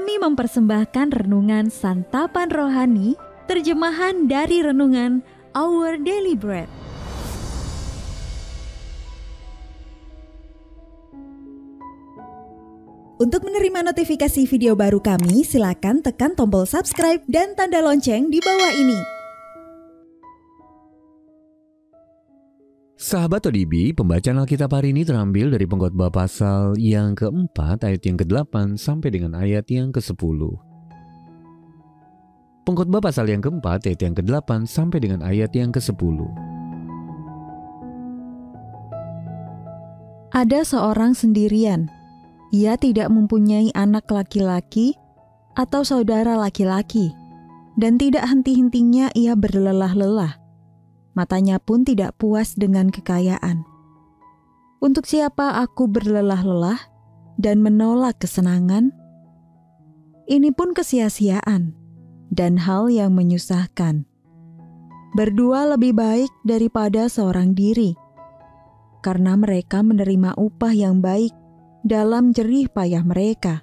Kami mempersembahkan renungan Santapan Rohani, terjemahan dari renungan Our Daily Bread. Untuk menerima notifikasi video baru kami, silakan tekan tombol subscribe dan tanda lonceng di bawah ini. Sahabat ODB, pembacaan Alkitab hari ini terambil dari Pengkhotbah pasal yang keempat ayat yang ke-8 sampai dengan ayat yang ke-10. Pengkhotbah pasal yang keempat ayat yang ke-8 sampai dengan ayat yang ke-10. Ada seorang sendirian. Ia tidak mempunyai anak laki-laki atau saudara laki-laki, dan tidak henti-hentinya ia berlelah-lelah. Matanya pun tidak puas dengan kekayaan. Untuk siapa aku berlelah-lelah dan menolak kesenangan? Ini pun kesia-siaan dan hal yang menyusahkan. Berdua lebih baik daripada seorang diri, karena mereka menerima upah yang baik dalam jerih payah mereka.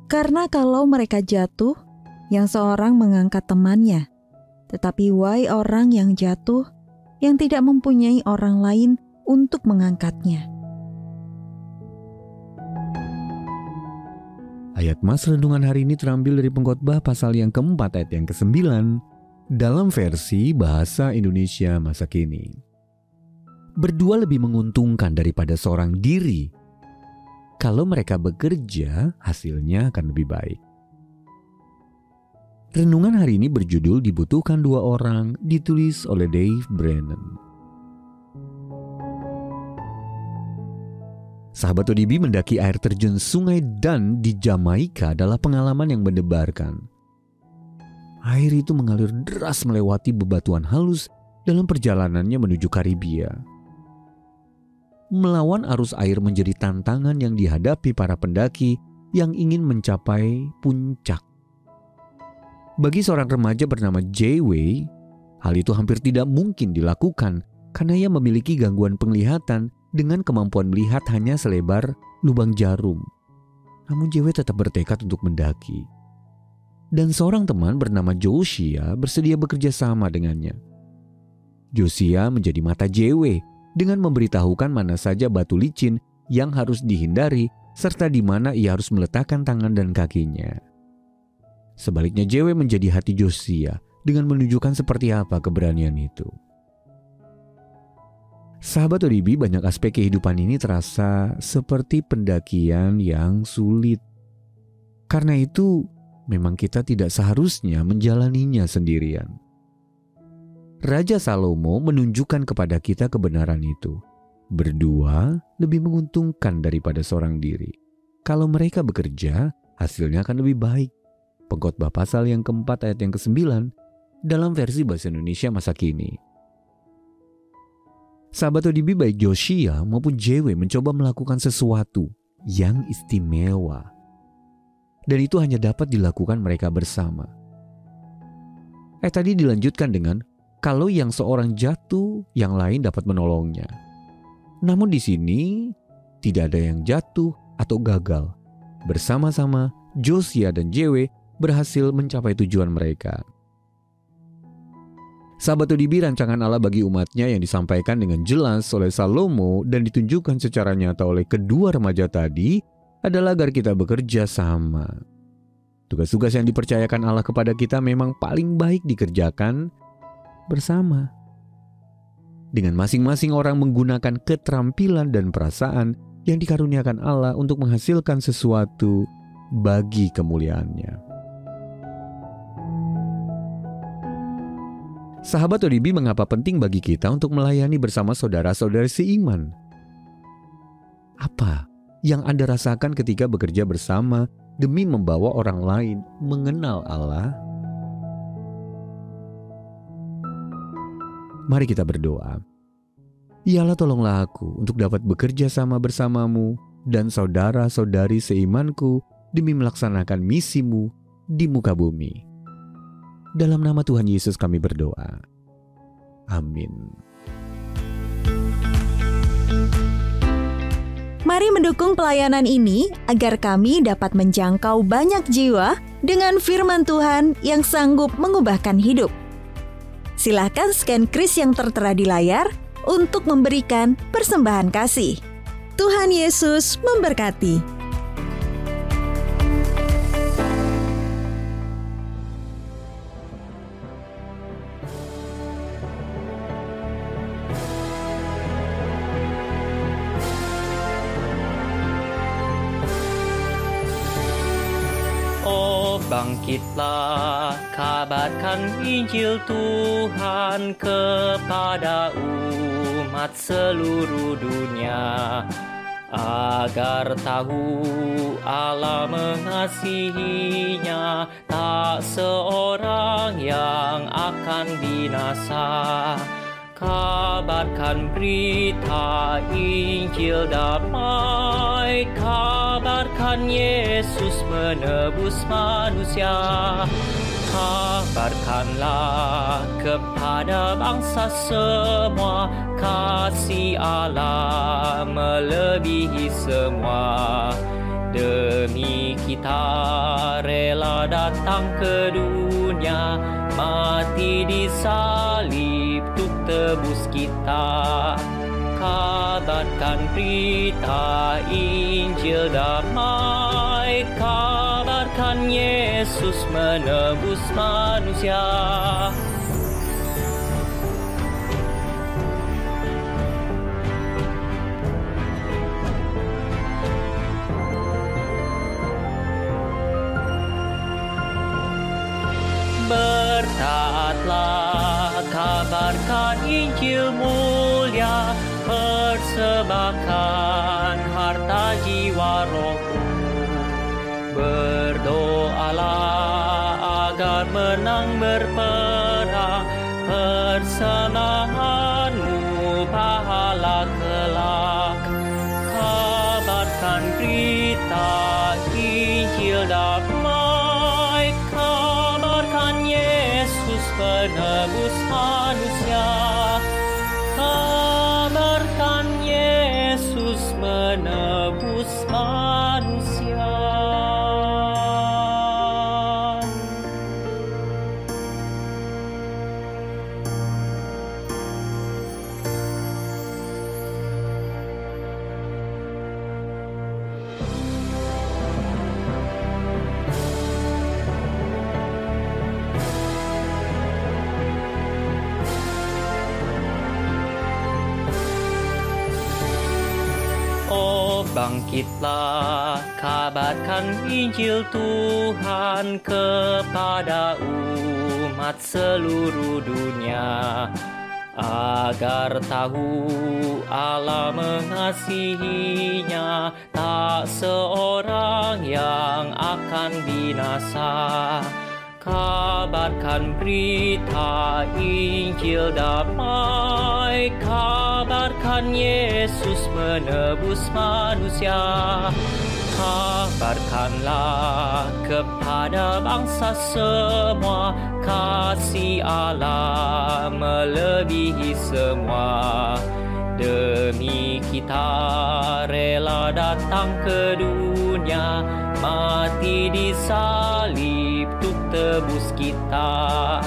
Karena kalau mereka jatuh, yang seorang mengangkat temannya, tetapi wahai orang yang jatuh, yang tidak mempunyai orang lain untuk mengangkatnya. Ayat mas renungan hari ini terambil dari Pengkhotbah pasal yang keempat ayat yang ke-9 dalam versi Bahasa Indonesia masa kini. Berdua lebih menguntungkan daripada seorang diri. Kalau mereka bekerja, hasilnya akan lebih baik. Renungan hari ini berjudul Dibutuhkan Dua Orang, ditulis oleh Dave Brennan. Sahabat ODB, mendaki air terjun Sungai Dan di Jamaika adalah pengalaman yang mendebarkan. Air itu mengalir deras melewati bebatuan halus dalam perjalanannya menuju Karibia. Melawan arus air menjadi tantangan yang dihadapi para pendaki yang ingin mencapai puncak. Bagi seorang remaja bernama Jay-Wei, hal itu hampir tidak mungkin dilakukan karena ia memiliki gangguan penglihatan dengan kemampuan melihat hanya selebar lubang jarum. Namun Jay-Wei tetap bertekad untuk mendaki. Dan seorang teman bernama Josia bersedia bekerja sama dengannya. Josia menjadi mata Jay-Wei dengan memberitahukan mana saja batu licin yang harus dihindari serta di mana ia harus meletakkan tangan dan kakinya. Sebaliknya Jay-Wei menjadi hati Josia dengan menunjukkan seperti apa keberanian itu. Sahabat ODB, banyak aspek kehidupan ini terasa seperti pendakian yang sulit. Karena itu, memang kita tidak seharusnya menjalaninya sendirian. Raja Salomo menunjukkan kepada kita kebenaran itu. Berdua lebih menguntungkan daripada seorang diri. Kalau mereka bekerja, hasilnya akan lebih baik. Pengkhotbah pasal yang keempat ayat yang ke-9 dalam versi Bahasa Indonesia masa kini. Sahabat ODB, baik Josia maupun Jay-Wei mencoba melakukan sesuatu yang istimewa. Dan itu hanya dapat dilakukan mereka bersama. Tadi dilanjutkan dengan kalau yang seorang jatuh, yang lain dapat menolongnya. Namun di sini tidak ada yang jatuh atau gagal. Bersama-sama Josia dan Jay-Wei berhasil mencapai tujuan mereka. Sahabat ODB, rancangan Allah bagi umatnya yang disampaikan dengan jelas oleh Salomo dan ditunjukkan secara nyata oleh kedua remaja tadi adalah agar kita bekerja sama. Tugas-tugas yang dipercayakan Allah kepada kita memang paling baik dikerjakan bersama. Dengan masing-masing orang menggunakan keterampilan dan perasaan yang dikaruniakan Allah untuk menghasilkan sesuatu bagi kemuliaannya. Sahabat ODB, mengapa penting bagi kita untuk melayani bersama saudara-saudari seiman? Apa yang Anda rasakan ketika bekerja bersama demi membawa orang lain mengenal Allah? Mari kita berdoa. Ya Allah, tolonglah aku untuk dapat bekerja sama bersamamu dan saudara-saudari seimanku demi melaksanakan misimu di muka bumi. Dalam nama Tuhan Yesus kami berdoa. Amin. Mari mendukung pelayanan ini agar kami dapat menjangkau banyak jiwa dengan firman Tuhan yang sanggup mengubahkan hidup. Silahkan scan kris yang tertera di layar untuk memberikan persembahan kasih. Tuhan Yesus memberkati. Bangkitlah, kabarkan Injil Tuhan kepada umat seluruh dunia, agar tahu Allah mengasihinya, tak seorang yang akan binasa. Kabarkan berita Injil damai, kabarkan Yesus menebus manusia. Kabarkanlah kepada bangsa semua, kasih Allah melebihi semua. Demi kita rela datang ke dunia, mati di salib untuk tebus kita. Kabarkan berita Injil damai, kabarkan Yesus menebus manusia. Bertaatlah, kabarkan Injil mulia, persembahkan harta jiwa rohmu. Berdoalah agar menang berperang, persembahanmu pahala kelak. Kabarkan berita Injil damai, kabarkan Yesus penebus manusia. Kabarkan Yesus menebus manusia. Bangkitlah, kabarkan Injil Tuhan kepada umat seluruh dunia, agar tahu Allah mengasihinya, tak seorang yang akan binasa. Kabarkan berita Injil damai, kabarkan Yesus menebus manusia. Kabarkanlah kepada bangsa semua, kasih Allah melebihi semua. Demi kita rela datang ke dunia, mati di salib untuk tebus kita.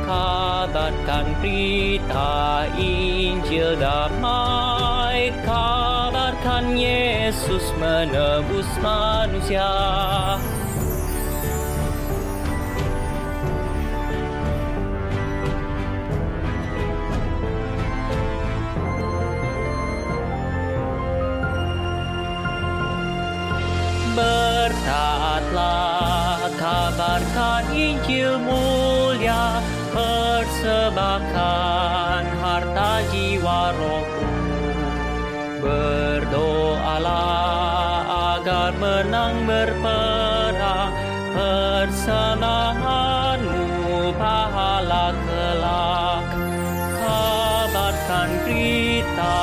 Kabarkan berita Injil damai, kabarkan Yesus menebus manusia. Bertaatlah, kabarkan Injil mulia, persembahkan harta jiwa rohmu. Berdoalah agar menang berperang, persembahanmu pahala kelak. Kabarkan berita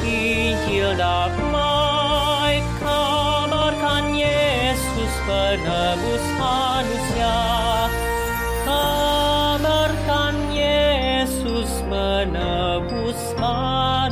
Injil damai, kabarkan Yesus penebus manusia. Kabarkan Yesus menebus manusia.